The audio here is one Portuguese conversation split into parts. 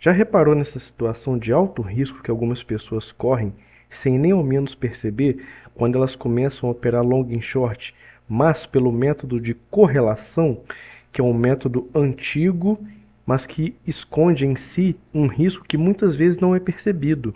Já reparou nessa situação de alto risco que algumas pessoas correm, sem nem ao menos perceber, quando elas começam a operar long and short, mas pelo método de correlação, que é um método antigo, mas que esconde em si um risco que muitas vezes não é percebido?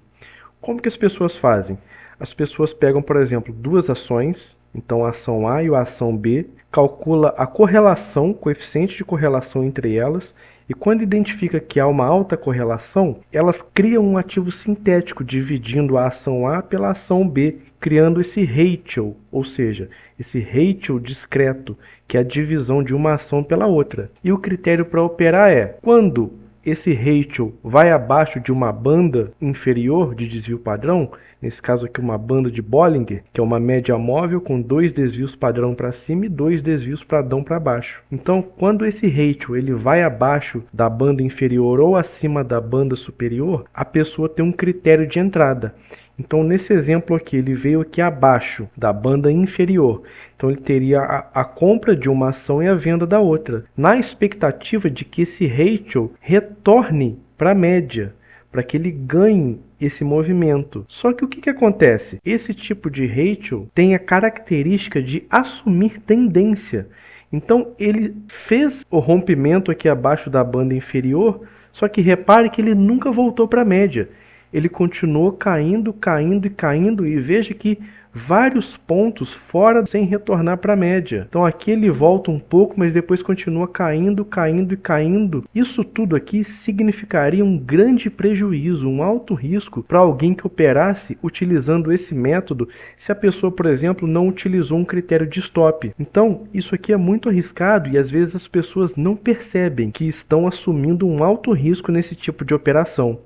Como que as pessoas fazem? As pessoas pegam, por exemplo, duas ações, então a ação A e a ação B, calcula a correlação, coeficiente de correlação entre elas, e quando identifica que há uma alta correlação, elas criam um ativo sintético, dividindo a ação A pela ação B, criando esse ratio, ou seja, esse ratio discreto, que é a divisão de uma ação pela outra. E o critério para operar é, quando esse ratio vai abaixo de uma banda inferior de desvio padrão, nesse caso aqui uma banda de Bollinger, que é uma média móvel com 2 desvios padrão para cima e 2 desvios padrão para baixo. Então, quando esse ratio ele vai abaixo da banda inferior ou acima da banda superior, a pessoa tem um critério de entrada. Então, nesse exemplo aqui, ele veio aqui abaixo da banda inferior. Então, ele teria a compra de uma ação e a venda da outra, na expectativa de que esse ratio retorne para a média, para que ele ganhe esse movimento. Só que o que acontece? Esse tipo de ratio tem a característica de assumir tendência. Então, ele fez o rompimento aqui abaixo da banda inferior, só que repare que ele nunca voltou para a média. Ele continuou caindo, caindo e caindo, e veja que vários pontos fora sem retornar para a média. Então aqui ele volta um pouco, mas depois continua caindo, caindo e caindo. Isso tudo aqui significaria um grande prejuízo, um alto risco para alguém que operasse utilizando esse método, se a pessoa, por exemplo, não utilizou um critério de stop. Então isso aqui é muito arriscado e às vezes as pessoas não percebem que estão assumindo um alto risco nesse tipo de operação.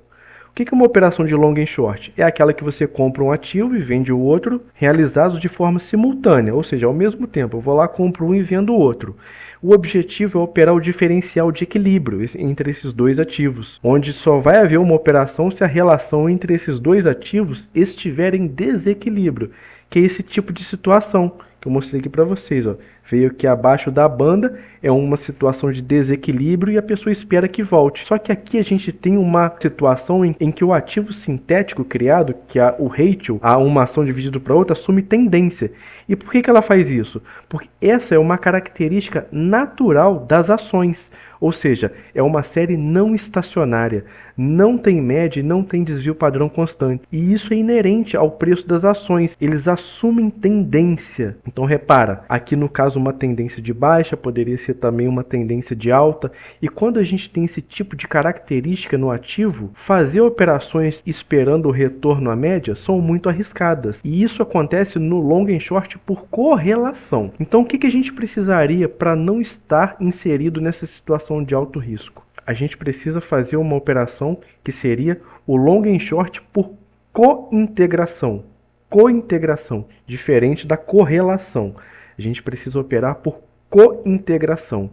O que é uma operação de long and short? É aquela que você compra um ativo e vende o outro, realizados de forma simultânea, ou seja, ao mesmo tempo. Eu vou lá, compro um e vendo o outro. O objetivo é operar o diferencial de equilíbrio entre esses dois ativos, onde só vai haver uma operação se a relação entre esses dois ativos estiver em desequilíbrio, que é esse tipo de situação que eu mostrei aqui para vocês. Veio aqui abaixo da banda, é uma situação de desequilíbrio e a pessoa espera que volte. Só que aqui a gente tem uma situação em que o ativo sintético criado, que é o ratio, uma ação dividida para outra, assume tendência. E por que ela faz isso? Porque essa é uma característica natural das ações. Ou seja, é uma série não estacionária, não tem média e não tem desvio padrão constante. E isso é inerente ao preço das ações, eles assumem tendência. Então repara, aqui no caso uma tendência de baixa, poderia ser também uma tendência de alta. E quando a gente tem esse tipo de característica no ativo, fazer operações esperando o retorno à média são muito arriscadas. E isso acontece no long and short por correlação. Então o que a gente precisaria para não estar inserido nessa situação de alto risco? A gente precisa fazer uma operação que seria o long and short por cointegração. Cointegração, diferente da correlação. A gente precisa operar por cointegração.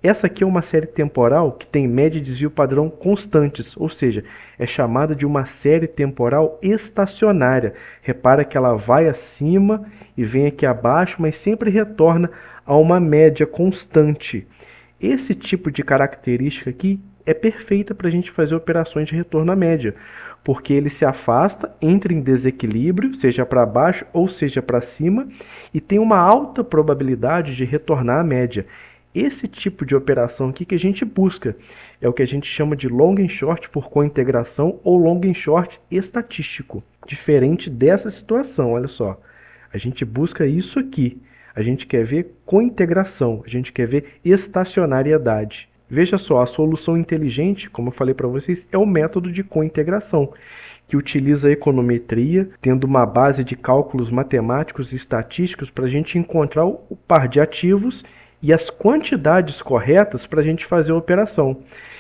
Essa aqui é uma série temporal que tem média e desvio padrão constantes, ou seja, é chamada de uma série temporal estacionária. Repara que ela vai acima e vem aqui abaixo, mas sempre retorna a uma média constante. Esse tipo de característica aqui é perfeita para a gente fazer operações de retorno à média, porque ele se afasta, entra em desequilíbrio, seja para baixo ou seja para cima, e tem uma alta probabilidade de retornar à média. Esse tipo de operação aqui que a gente busca é o que a gente chama de long and short por cointegração ou long and short estatístico. Diferente dessa situação, olha só, a gente busca isso aqui. A gente quer ver cointegração, a gente quer ver estacionariedade. Veja só, a solução inteligente, como eu falei para vocês, é o método de cointegração, que utiliza a econometria, tendo uma base de cálculos matemáticos e estatísticos para a gente encontrar o par de ativos e as quantidades corretas para a gente fazer a operação.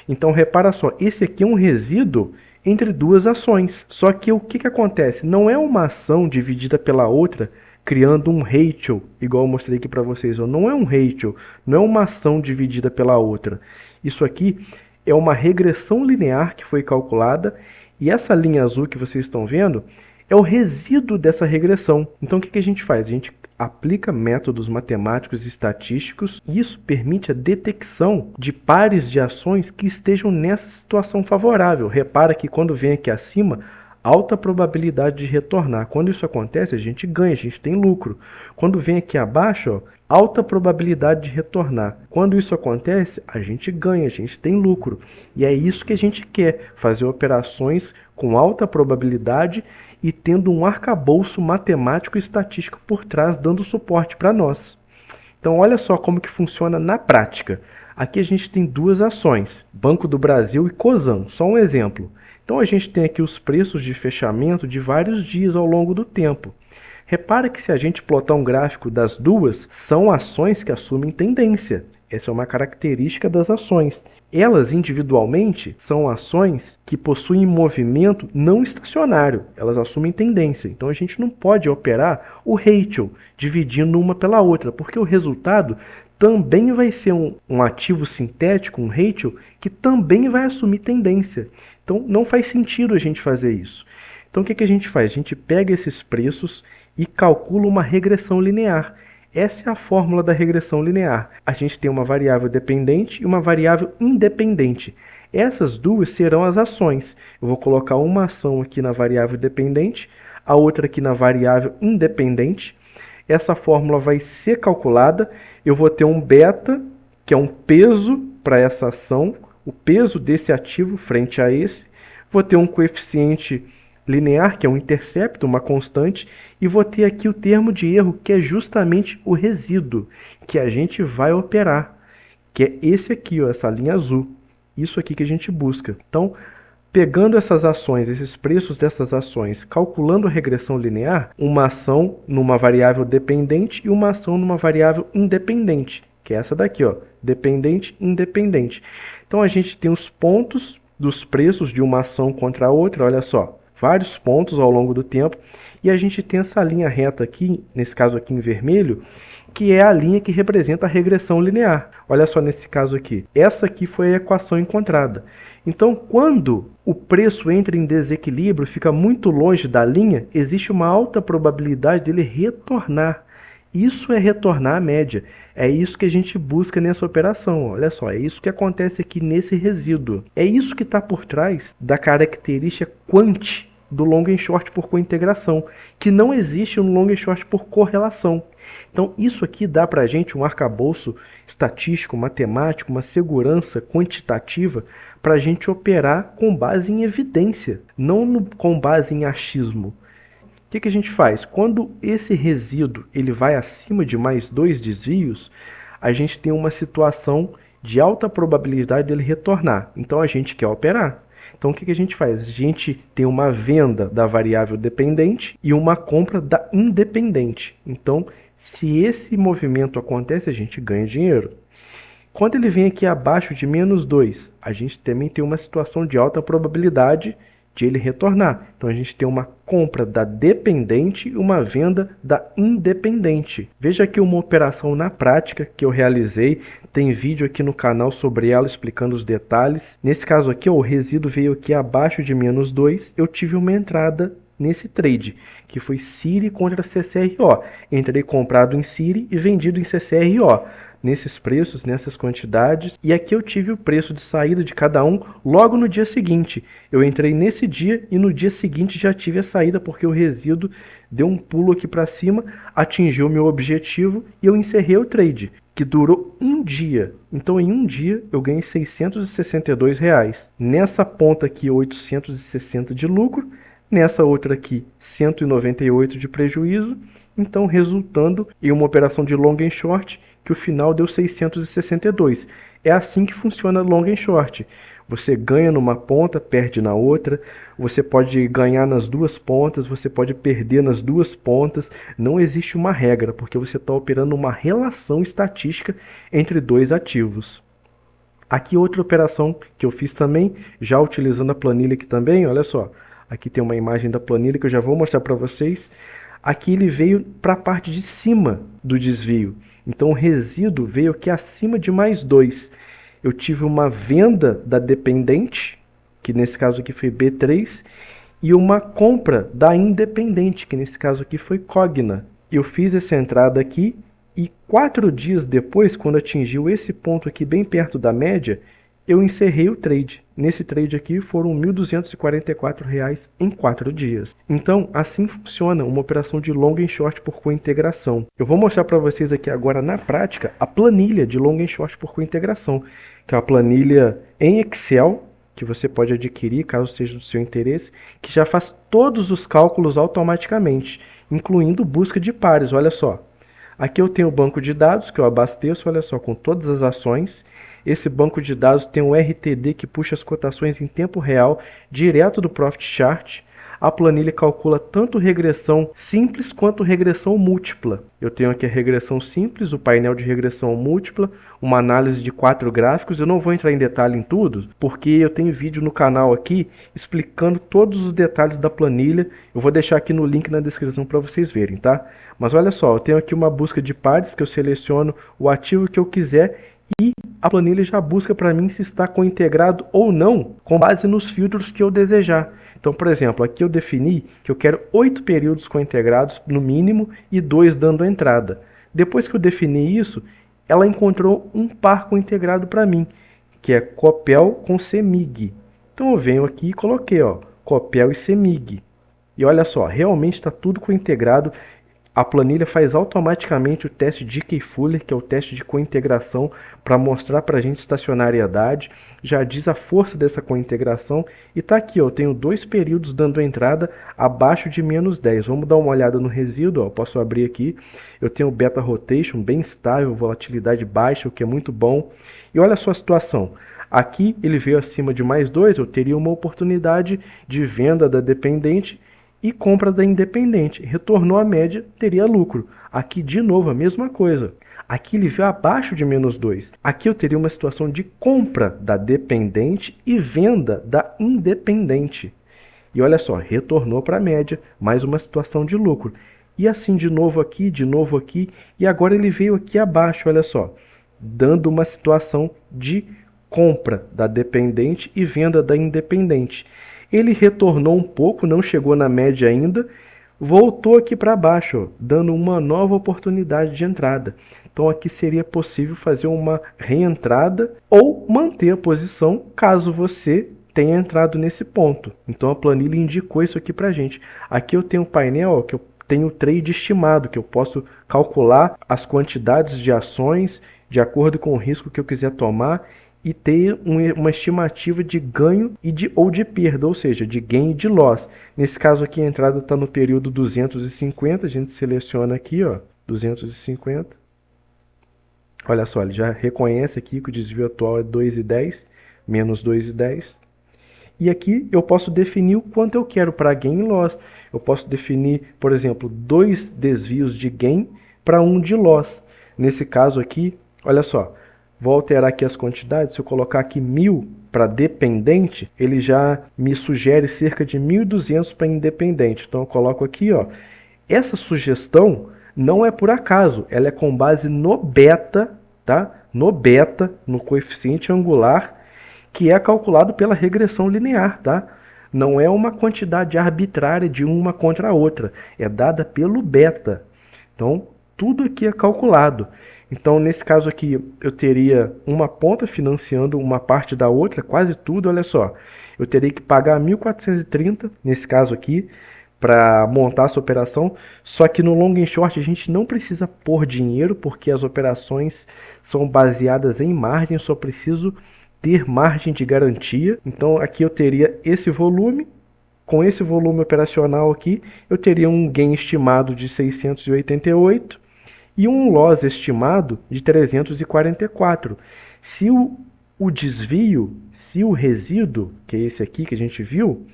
Então, repara só, esse aqui é um resíduo entre duas ações. Só que o que acontece? Não é uma ação dividida pela outra, criando um ratio, igual eu mostrei aqui para vocês. Não é um ratio, não é uma ação dividida pela outra. Isso aqui é uma regressão linear que foi calculada, e essa linha azul que vocês estão vendo é o resíduo dessa regressão. Então o que a gente faz? A gente aplica métodos matemáticos e estatísticos e isso permite a detecção de pares de ações que estejam nessa situação favorável. Repara que quando vem aqui acima, alta probabilidade de retornar. Quando isso acontece, a gente ganha, a gente tem lucro. Quando vem aqui abaixo, ó, alta probabilidade de retornar. Quando isso acontece, a gente ganha, a gente tem lucro. E é isso que a gente quer, fazer operações com alta probabilidade e tendo um arcabouço matemático e estatístico por trás, dando suporte para nós. Então, olha só como que funciona na prática. Aqui a gente tem duas ações, Banco do Brasil e Cosan, só um exemplo. Então, a gente tem aqui os preços de fechamento de vários dias ao longo do tempo. Repara que se a gente plotar um gráfico das duas, são ações que assumem tendência. Essa é uma característica das ações. Elas, individualmente, são ações que possuem movimento não estacionário. Elas assumem tendência. Então, a gente não pode operar o ratio, dividindo uma pela outra, porque o resultado também vai ser um ativo sintético, um ratio, que também vai assumir tendência. Então, não faz sentido a gente fazer isso. Então, o que a gente faz? A gente pega esses preços e calcula uma regressão linear. Essa é a fórmula da regressão linear. A gente tem uma variável dependente e uma variável independente. Essas duas serão as ações. Eu vou colocar uma ação aqui na variável dependente, a outra aqui na variável independente. Essa fórmula vai ser calculada. Eu vou ter um beta, que é um peso para essa ação, o peso desse ativo frente a esse. Vou ter um coeficiente linear, que é um intercepto, uma constante, e vou ter aqui o termo de erro, que é justamente o resíduo, que a gente vai operar, que é esse aqui, ó, essa linha azul. Isso aqui que a gente busca. Então, pegando essas ações, esses preços dessas ações, calculando a regressão linear, uma ação numa variável dependente e uma ação numa variável independente, que é essa daqui, ó, dependente e independente. Então, a gente tem os pontos dos preços de uma ação contra a outra, olha só, vários pontos ao longo do tempo, e a gente tem essa linha reta aqui, nesse caso aqui em vermelho, que é a linha que representa a regressão linear. Olha só nesse caso aqui, essa aqui foi a equação encontrada. Então, quando o preço entra em desequilíbrio, fica muito longe da linha, existe uma alta probabilidade dele retornar. Isso é retornar à média. É isso que a gente busca nessa operação. Olha só, é isso que acontece aqui nesse resíduo. É isso que está por trás da característica quant do long and short por cointegração, que não existe no long and short por correlação. Então, isso aqui dá para a gente um arcabouço estatístico, matemático, uma segurança quantitativa para a gente operar com base em evidência, não com base em achismo. O que a gente faz? Quando esse resíduo ele vai acima de mais 2 desvios, a gente tem uma situação de alta probabilidade dele retornar. Então, a gente quer operar. Então, o que a gente faz? A gente tem uma venda da variável dependente e uma compra da independente. Então, se esse movimento acontece, a gente ganha dinheiro. Quando ele vem aqui abaixo de menos 2, a gente também tem uma situação de alta probabilidade de ele retornar. Então, a gente tem uma compra da dependente e uma venda da independente. Veja aqui uma operação na prática que eu realizei. Tem vídeo aqui no canal sobre ela explicando os detalhes. Nesse caso aqui, ó, o resíduo veio aqui abaixo de menos 2. Eu tive uma entrada nesse trade, que foi CIRI contra CCRO. Entrei comprado em CIRI e vendido em CCRO. Nesses preços, nessas quantidades, e aqui eu tive o preço de saída de cada um logo no dia seguinte. Eu entrei nesse dia e no dia seguinte já tive a saída porque o resíduo deu um pulo aqui para cima, atingiu o meu objetivo e eu encerrei o trade, que durou um dia. Então em um dia eu ganhei R$662. Nessa ponta aqui 860 de lucro, nessa outra aqui 198 de prejuízo, então resultando em uma operação de long and short que o final deu 662. É assim que funciona long and short. Você ganha numa ponta, perde na outra. Você pode ganhar nas duas pontas, você pode perder nas duas pontas. Não existe uma regra, porque você está operando uma relação estatística entre dois ativos. Aqui outra operação que eu fiz também, já utilizando a planilha aqui também, olha só. Aqui tem uma imagem da planilha que eu já vou mostrar para vocês. Aqui ele veio para a parte de cima do desvio. Então o resíduo veio aqui acima de mais 2. Eu tive uma venda da dependente, que nesse caso aqui foi B3, e uma compra da independente, que nesse caso aqui foi Cogna. eu fiz essa entrada aqui e 4 dias depois, quando atingiu esse ponto aqui bem perto da média, eu encerrei o trade. Nesse trade aqui foram R$ 1.244 em 4 dias. Então, assim funciona uma operação de long and short por cointegração. Eu vou mostrar para vocês aqui agora na prática a planilha de long and short por cointegração, que é uma planilha em Excel, que você pode adquirir caso seja do seu interesse, que já faz todos os cálculos automaticamente, incluindo busca de pares. Olha só, aqui eu tenho o banco de dados que eu abasteço, olha só, com todas as ações. Esse banco de dados tem um RTD que puxa as cotações em tempo real, direto do Profit Chart. A planilha calcula tanto regressão simples quanto regressão múltipla. Eu tenho aqui a regressão simples, o painel de regressão múltipla, uma análise de 4 gráficos. Eu não vou entrar em detalhe em tudo, porque eu tenho vídeo no canal aqui explicando todos os detalhes da planilha. Eu vou deixar aqui no link na descrição para vocês verem, tá? Mas olha só, eu tenho aqui uma busca de pares que eu seleciono o ativo que eu quiser e a planilha já busca para mim se está cointegrado ou não, com base nos filtros que eu desejar. Então, por exemplo, aqui eu defini que eu quero 8 períodos cointegrados no mínimo e 2 dando entrada. Depois que eu defini isso, ela encontrou um par cointegrado para mim, que é Copel com CEMIG. Então eu venho aqui e coloquei, ó, Copel e CEMIG. E olha só, realmente está tudo cointegrado. A planilha faz automaticamente o teste de Dickey-Fuller, que é o teste de cointegração, para mostrar para a gente estacionariedade. Já diz a força dessa cointegração. E está aqui, ó, eu tenho 2 períodos dando entrada abaixo de -10. Vamos dar uma olhada no resíduo. Ó, posso abrir aqui. Eu tenho beta rotation bem estável, volatilidade baixa, o que é muito bom. E olha só a situação. Aqui ele veio acima de +2, eu teria uma oportunidade de venda da dependente e compra da independente. Retornou a média, teria lucro. Aqui de novo a mesma coisa. Aqui ele veio abaixo de -2. Aqui eu teria uma situação de compra da dependente e venda da independente. E olha só, retornou para a média, mais uma situação de lucro. E assim de novo aqui, e agora ele veio aqui abaixo, olha só, dando uma situação de compra da dependente e venda da independente. Ele retornou um pouco, não chegou na média ainda, voltou aqui para baixo, ó, dando uma nova oportunidade de entrada. Então aqui seria possível fazer uma reentrada ou manter a posição caso você tenha entrado nesse ponto. Então a planilha indicou isso aqui para a gente. Aqui eu tenho um painel, ó, que eu tenho o trade estimado, que eu posso calcular as quantidades de ações de acordo com o risco que eu quiser tomar e ter uma estimativa de ganho ou de perda, ou seja, de gain e de loss. Nesse caso aqui a entrada está no período 250, a gente seleciona aqui, ó, 250. Olha só, ele já reconhece aqui que o desvio atual é 2,10, menos 2,10. E aqui eu posso definir o quanto eu quero para gain e loss. Eu posso definir, por exemplo, 2 desvios de gain para 1 de loss. Nesse caso aqui, olha só, vou alterar aqui as quantidades. Se eu colocar aqui 1.000 para dependente, ele já me sugere cerca de 1.200 para independente. Então eu coloco aqui, ó, essa sugestão não é por acaso, ela é com base no beta, tá? No beta, no coeficiente angular, que é calculado pela regressão linear, tá? Não é uma quantidade arbitrária de uma contra a outra, é dada pelo beta. Então, tudo aqui é calculado. Então, nesse caso aqui, eu teria uma ponta financiando uma parte da outra, quase tudo, olha só. Eu teria que pagar 1.430, nesse caso aqui, para montar essa operação. Só que no long and short a gente não precisa pôr dinheiro, porque as operações são baseadas em margem, só preciso ter margem de garantia. Então, aqui eu teria esse volume. Com esse volume operacional aqui, eu teria um gain estimado de 688 e um loss estimado de 344. Se o desvio, se o resíduo, que é esse aqui que a gente viu,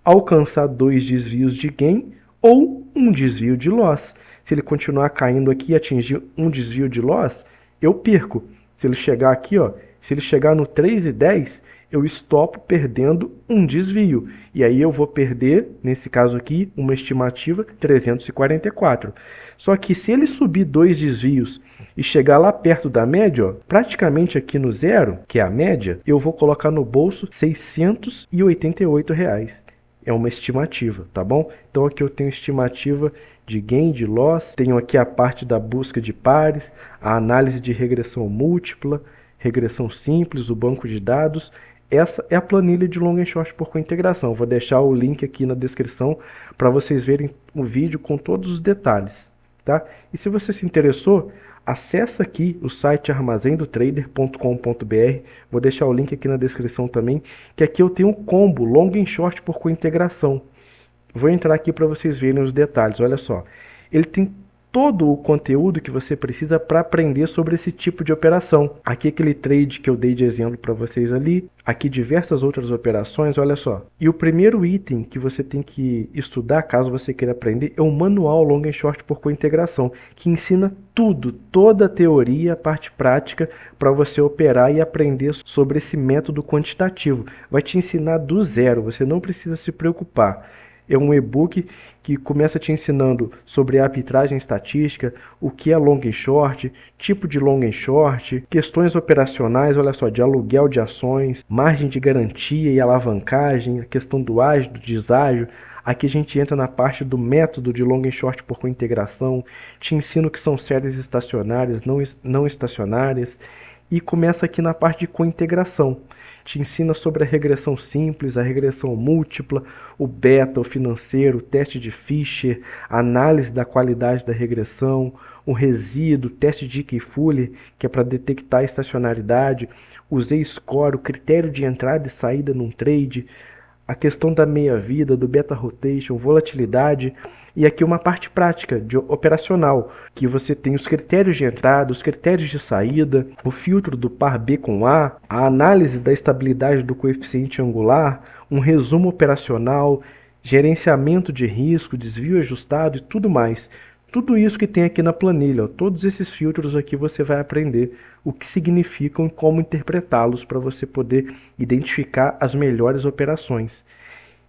alcançar 2 desvios de gain ou um desvio de loss. Se ele continuar caindo aqui e atingir um desvio de loss, eu perco. Se ele chegar aqui, ó, se ele chegar no 3,10, eu estopo perdendo um desvio. E aí eu vou perder, nesse caso aqui, uma estimativa 344. Só que se ele subir 2 desvios e chegar lá perto da média, ó, praticamente aqui no zero, que é a média, eu vou colocar no bolso R$ 688. é uma estimativa, tá bom? Então aqui eu tenho estimativa de gain, de loss, tenho aqui a parte da busca de pares, a análise de regressão múltipla, regressão simples, o banco de dados. Essa é a planilha de long and short por cointegração. Vou deixar o link aqui na descrição para vocês verem o vídeo com todos os detalhes, tá? E se você se interessou, acessa aqui o site armazendotrader.com.br, vou deixar o link aqui na descrição também, que aqui eu tenho um combo long and short por cointegração. Vou entrar aqui para vocês verem os detalhes, olha só. Ele tem todo o conteúdo que você precisa para aprender sobre esse tipo de operação. Aqui aquele trade que eu dei de exemplo para vocês ali, aqui diversas outras operações, olha só. E o primeiro item que você tem que estudar, caso você queira aprender, é o manual long and short por cointegração, que ensina tudo, toda a teoria, a parte prática para você operar e aprender sobre esse método quantitativo. Vai te ensinar do zero, você não precisa se preocupar. É um e-book que começa te ensinando sobre a arbitragem estatística, o que é long and short, tipo de long and short, questões operacionais, olha só, de aluguel de ações, margem de garantia e alavancagem, a questão do ágio, do deságio. Aqui a gente entra na parte do método de long and short por cointegração, te ensino o que são séries estacionárias, não estacionárias, e começa aqui na parte de cointegração. Te ensina sobre a regressão simples, a regressão múltipla, o beta, o financeiro, o teste de Fisher, a análise da qualidade da regressão, o resíduo, teste de Dickey-Fuller, que é para detectar a estacionalidade, o Z-score, o critério de entrada e saída num trade, a questão da meia-vida, do beta rotation, volatilidade, e aqui uma parte prática, operacional, que você tem os critérios de entrada, os critérios de saída, o filtro do par B com A análise da estabilidade do coeficiente angular, um resumo operacional, gerenciamento de risco, desvio ajustado e tudo mais. Tudo isso que tem aqui na planilha, ó, todos esses filtros aqui você vai aprender o que significam e como interpretá-los para você poder identificar as melhores operações.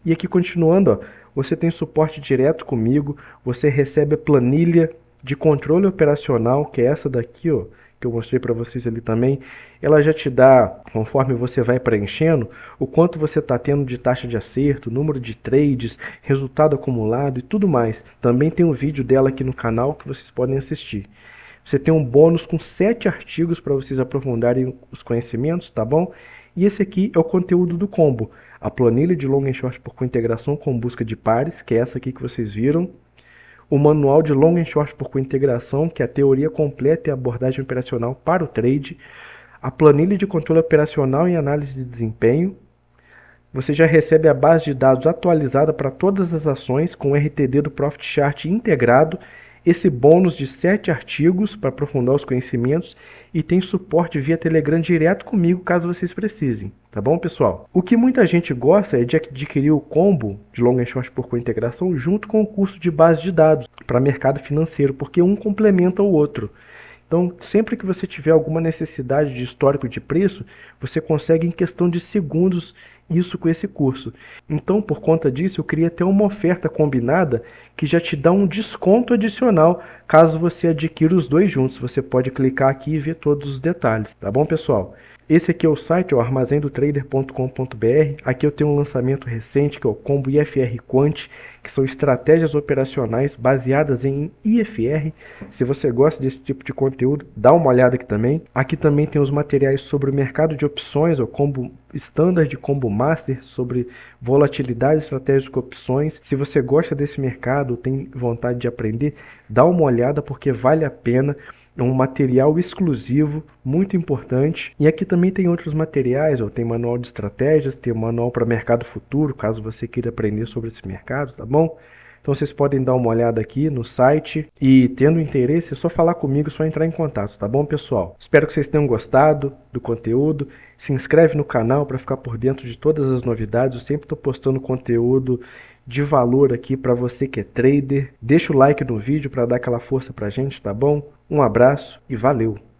E aqui continuando, ó, você tem suporte direto comigo, você recebe a planilha de controle operacional, que é essa daqui, ó, que eu mostrei para vocês ali também. Ela já te dá, conforme você vai preenchendo, o quanto você está tendo de taxa de acerto, número de trades, resultado acumulado e tudo mais. Também tem um vídeo dela aqui no canal que vocês podem assistir. Você tem um bônus com 7 artigos para vocês aprofundarem os conhecimentos, tá bom? E esse aqui é o conteúdo do combo. A planilha de long and short por cointegração com busca de pares, que é essa aqui que vocês viram. O manual de long and short por cointegração, que é a teoria completa e a abordagem operacional para o trade. A planilha de controle operacional e análise de desempenho. Você já recebe a base de dados atualizada para todas as ações com o RTD do Profit Chart integrado. Esse bônus de 7 artigos para aprofundar os conhecimentos e tem suporte via Telegram direto comigo caso vocês precisem, tá bom, pessoal? O que muita gente gosta é de adquirir o combo de long and short por cointegração junto com o curso de base de dados para mercado financeiro, porque um complementa o outro. Então, sempre que você tiver alguma necessidade de histórico de preço, você consegue em questão de segundos isso com esse curso. Então, por conta disso, eu queria ter uma oferta combinada que já te dá um desconto adicional caso você adquira os dois juntos. Você pode clicar aqui e ver todos os detalhes, tá bom, pessoal? Esse aqui é o site, o armazendotrader.com.br. Aqui eu tenho um lançamento recente, que é o Combo IFR Quant, que são estratégias operacionais baseadas em IFR. Se você gosta desse tipo de conteúdo, dá uma olhada aqui também. Aqui também tem os materiais sobre o mercado de opções, o Combo Standard, Combo Master, sobre volatilidade, estratégias de opções. Se você gosta desse mercado, tem vontade de aprender, dá uma olhada porque vale a pena. É um material exclusivo, muito importante. E aqui também tem outros materiais, ó, tem manual de estratégias, tem manual para mercado futuro, caso você queira aprender sobre esse mercado, tá bom? Então vocês podem dar uma olhada aqui no site e, tendo interesse, é só falar comigo, é só entrar em contato, tá bom, pessoal? Espero que vocês tenham gostado do conteúdo. Se inscreve no canal para ficar por dentro de todas as novidades. Eu sempre estou postando conteúdo de valor aqui para você que é trader. Deixa o like no vídeo para dar aquela força pra gente, tá bom? Um abraço e valeu!